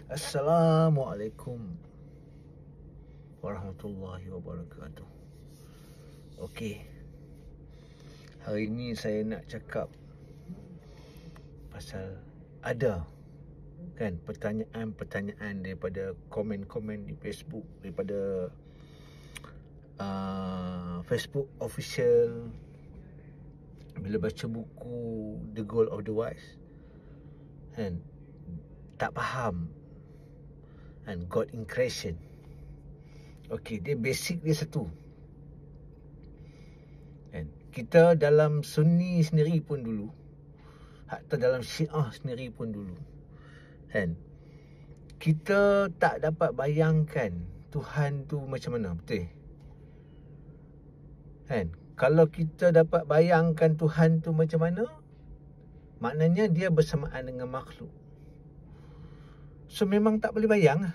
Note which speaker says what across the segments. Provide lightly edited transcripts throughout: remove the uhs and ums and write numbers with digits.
Speaker 1: Assalamualaikum warahmatullahi wabarakatuh. Okey, hari ni saya nak cakap pasal ada kan pertanyaan-pertanyaan daripada komen-komen di Facebook, daripada Facebook official bila baca buku The Goal of the Wise kan, tak faham and God in creation. Okey, dia basic dia satu. Kan? Kita dalam Sunni sendiri pun dulu, hatta dalam Syiah sendiri pun dulu, kan? Kita tak dapat bayangkan Tuhan tu macam mana, betul? Kan? Kalau kita dapat bayangkan Tuhan tu macam mana, maknanya dia bersamaan dengan makhluk. So memang tak boleh bayang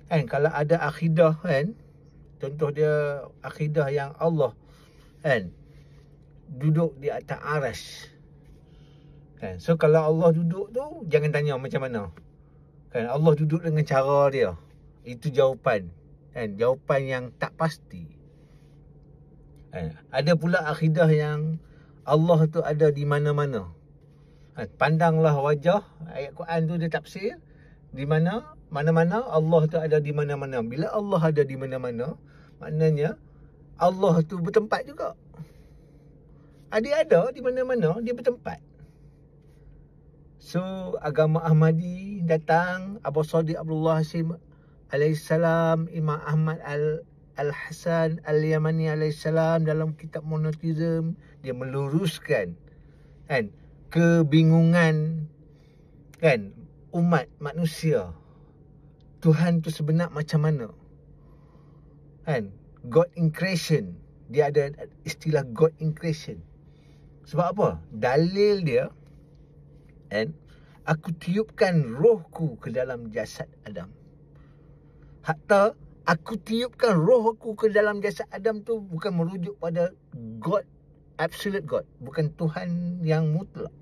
Speaker 1: kan. Kalau ada akidah kan, contoh dia akidah yang Allah kan duduk di atas aras kan. So kalau Allah duduk tu, jangan tanya macam mana kan. Allah duduk dengan cara dia, itu jawapan kan, jawapan yang tak pasti kan. Ada pula akidah yang Allah tu ada di mana-mana. Pandanglah wajah, ayat Quran tu dia tafsir di mana-mana Allah tu ada di mana-mana. Bila Allah ada di mana-mana, maknanya Allah tu bertempat juga. Dia ada di mana-mana, dia bertempat. So agama Ahmadi datang, Abu Sadiq Abdullah Hashim alaihissalam, Imam Ahmad Al-Hasan Al-Yamani alaihissalam, dalam kitab Monotheism dia meluruskan kan kebingungan kan umat manusia. Tuhan tu sebenar macam mana kan. God in creation, dia ada istilah God in creation. Sebab apa? Dalil dia kan, aku tiupkan rohku ke dalam jasad Adam. Hatta aku tiupkan rohku ke dalam jasad Adam tu bukan merujuk pada God, absolute God, bukan Tuhan yang mutlak.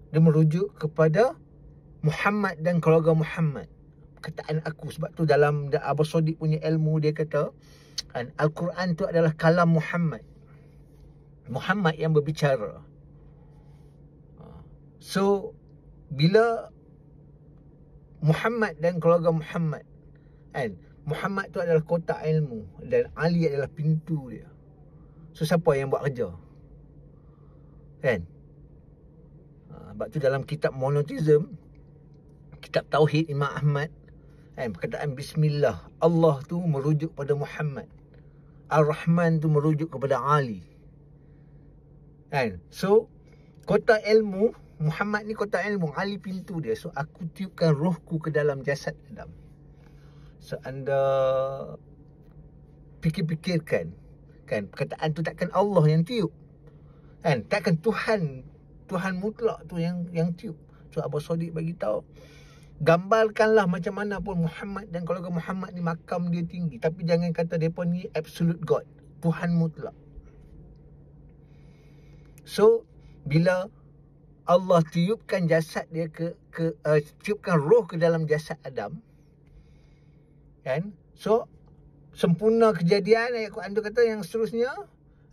Speaker 1: Dia merujuk kepada Muhammad dan keluarga Muhammad, perkataan aku. Sebab tu dalam Abu Sadiq punya ilmu dia kata kan, Al-Quran tu adalah kalam Muhammad, Muhammad yang berbicara. So bila Muhammad dan keluarga Muhammad kan, Muhammad tu adalah kotak ilmu dan Ali adalah pintu dia. So siapa yang buat kerja kan? Sebab tu dalam kitab Monotheism, kitab Tauhid Imam Ahmad kan, perkataan Bismillah, Allah tu merujuk pada Muhammad, Ar-Rahman tu merujuk kepada Ali kan. So kotak ilmu, Muhammad ni kotak ilmu, Ali pintu dia. So aku tiupkan rohku ke dalam jasad Adam. So anda fikir-fikirkan kan, perkataan tu takkan Allah yang tiup kan, takkan Tuhan mutlak tu yang tiup. So Abu Sadiq bagi tahu, gambarkanlah macam mana pun Muhammad dan keluarga Muhammad ni makam dia tinggi, tapi jangan kata depa ni absolute God, Tuhan mutlak. So bila Allah tiupkan jasad dia tiupkan roh ke dalam jasad Adam kan, so sempurna kejadian. Ayat Quran tu kata yang seterusnya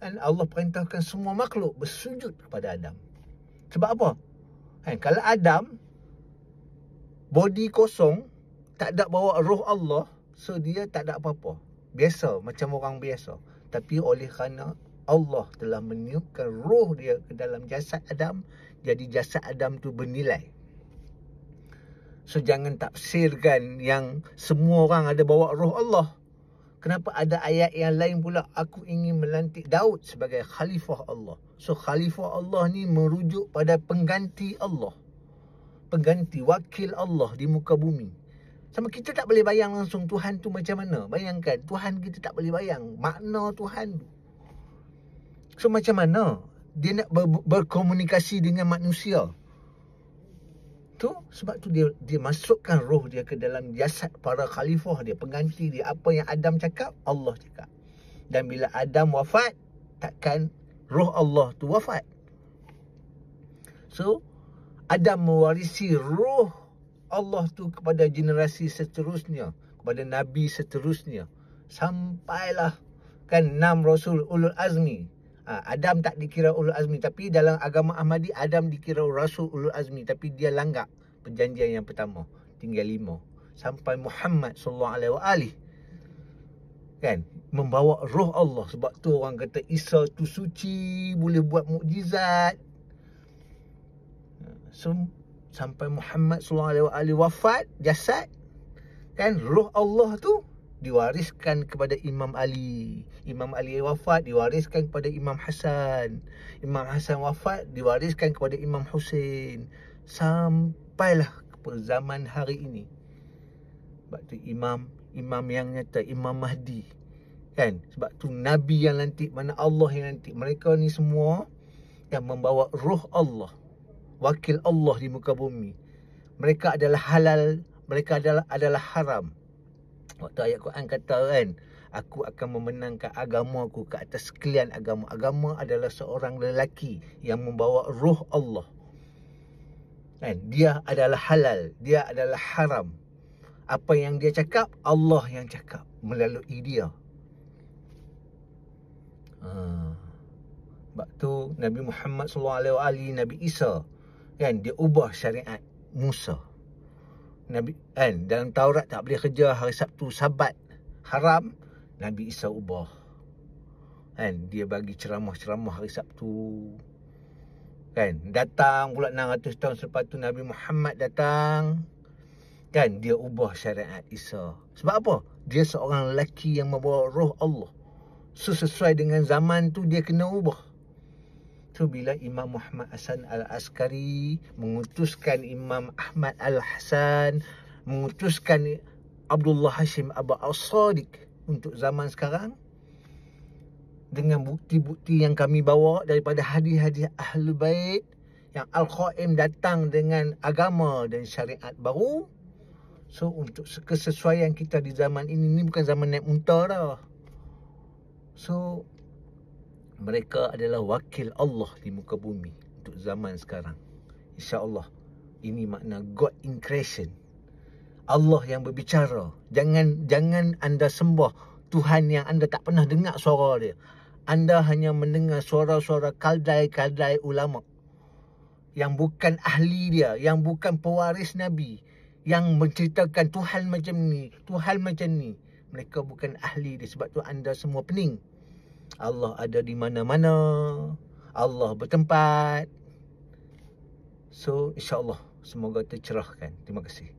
Speaker 1: kan, Allah perintahkan semua makhluk bersujud kepada Adam. Sebab apa kan, kalau Adam body kosong, tak ada bawa roh Allah, so dia tak ada apa-apa, biasa macam orang biasa. Tapi oleh kerana Allah telah meniupkan roh dia ke dalam jasad Adam, jadi jasad Adam tu bernilai. So jangan tafsirkan yang semua orang ada bawa roh Allah. Kenapa ada ayat yang lain pula, aku ingin melantik Daud sebagai khalifah Allah. So khalifah Allah ni merujuk pada pengganti Allah, pengganti wakil Allah di muka bumi. Sama kita tak boleh bayang langsung Tuhan tu macam mana. Bayangkan Tuhan kita tak boleh bayang makna Tuhan tu. So macam mana dia nak berkomunikasi dengan manusia tu? Sebab tu dia masukkan roh dia ke dalam jasad para khalifah dia, pengganti dia. Apa yang Adam cakap, Allah cakap. Dan bila Adam wafat, takkan roh Allah tu wafat. So Adam mewarisi roh Allah tu kepada generasi seterusnya, kepada Nabi seterusnya. Sampailah kan 6 Rasul Ulul Azmi. Adam tak dikira Ulul Azmi, tapi dalam agama Ahmadi Adam dikira Rasul Ulul Azmi, tapi dia langgar perjanjian yang pertama, tinggal 5 sampai Muhammad sallallahu alaihi wasallam kan, membawa roh Allah. Sebab tu orang kata Isa tu suci, boleh buat mukjizat. So, sampai Muhammad sallallahu alaihi wasallam wafat jasad kan, roh Allah tu diwariskan kepada Imam Ali. Imam Ali wafat, diwariskan kepada Imam Hasan. Imam Hasan wafat, diwariskan kepada Imam Husain. Sampailah ke zaman hari ini. Sebab tu imam yang nyata, Imam Mahdi kan. Sebab tu Nabi yang lantik, mana Allah yang lantik. Mereka ni semua yang membawa roh Allah, wakil Allah di muka bumi. Mereka adalah halal, mereka adalah haram. Waktu ayat Quran kata kan, aku akan memenangkan agama aku ke atas sekalian agama. Agama adalah seorang lelaki yang membawa roh Allah kan. Dia adalah halal, dia adalah haram. Apa yang dia cakap, Allah yang cakap melalui dia. Sebab tu Nabi Muhammad SAW, Nabi Isa kan, dia ubah syariat Musa. Nabi kan, dalam Taurat tak boleh kerja hari Sabtu, Sabat haram. Nabi Isa ubah kan, dia bagi ceramah-ceramah hari Sabtu kan. Datang pula 600 tahun selepas tu Nabi Muhammad datang kan, dia ubah syariat Isa. Sebab apa? Dia seorang lelaki yang membawa roh Allah. So, sesuai dengan zaman tu dia kena ubah. So, bila Imam Muhammad Hasan Al-Askari mengutuskan Imam Ahmad Al-Hasan, mengutuskan Abdullah Hashim Aba As-Sadiq untuk zaman sekarang, dengan bukti-bukti yang kami bawa daripada hadis-hadis Ahlul Bait, yang Al-Qaim datang dengan agama dan syariat baru. So, untuk kesesuaian kita di zaman ini bukan zaman naik unta dah. So, mereka adalah wakil Allah di muka bumi untuk zaman sekarang. InsyaAllah. Ini makna God in creation. Allah yang berbicara. Jangan anda sembah Tuhan yang anda tak pernah dengar suara dia. Anda hanya mendengar suara-suara kaldai-kaldai ulama yang bukan ahli dia, yang bukan pewaris Nabi, yang menceritakan Tuhan macam ni, Tuhan macam ni. Mereka bukan ahli dia. Sebab tu anda semua pening. Allah ada di mana-mana. Allah bertempat. So, insyaAllah semoga tercerahkan. Terima kasih.